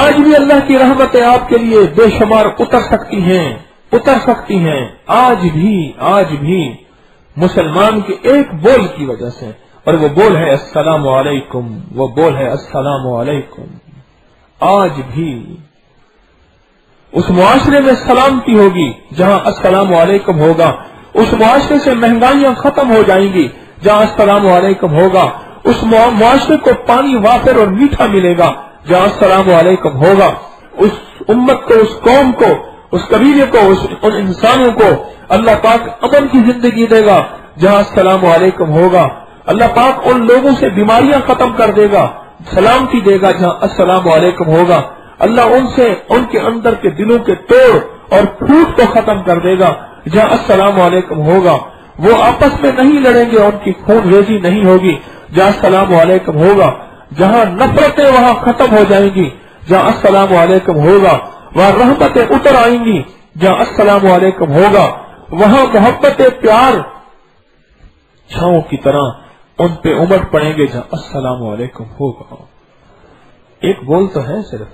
آج بھی اللہ کی رحمتیں آپ کے لیے بے شمار اتر سکتی ہیں آج بھی مسلمان کے ایک بول کی وجہ سے، اور وہ بول ہے السلام علیکم، آج بھی اس معاشرے میں سلامتی ہوگی جہاں السلام علیکم ہوگا، اس معاشرے سے مہنگائیاں ختم ہو جائیں گی جہاں السلام علیکم ہوگا، اس معاشرے کو پانی وافر اور میٹھا ملے گا جہاں السلام علیکم ہوگا، اس امت کو، اس قوم کو، اس قبیلے کو، ان انسانوں کو اللہ پاک امن کی زندگی دے گا جہاں السلام علیکم ہوگا، اللہ پاک ان لوگوں سے بیماریاں ختم کر دے گا، سلامتی دے گا جہاں السلام علیکم ہوگا، اللہ ان کے اندر کے دلوں کے توڑ اور پھوٹ کو ختم کر دے گا جہاں السلام علیکم ہوگا، وہ آپس میں نہیں لڑیں گے، ان کی خون ریزی نہیں ہوگی جہاں السلام علیکم ہوگا، جہاں نفرتیں وہاں ختم ہو جائیں گی جہاں السلام علیکم ہوگا، وہاں رحمتیں اتر آئیں گی جہاں السلام علیکم ہوگا، وہاں محبت پیار چھاؤں کی طرح ان پہ امٹ پڑیں گے جہاں السلام علیکم ہوگا۔ ایک بول تو ہے صرف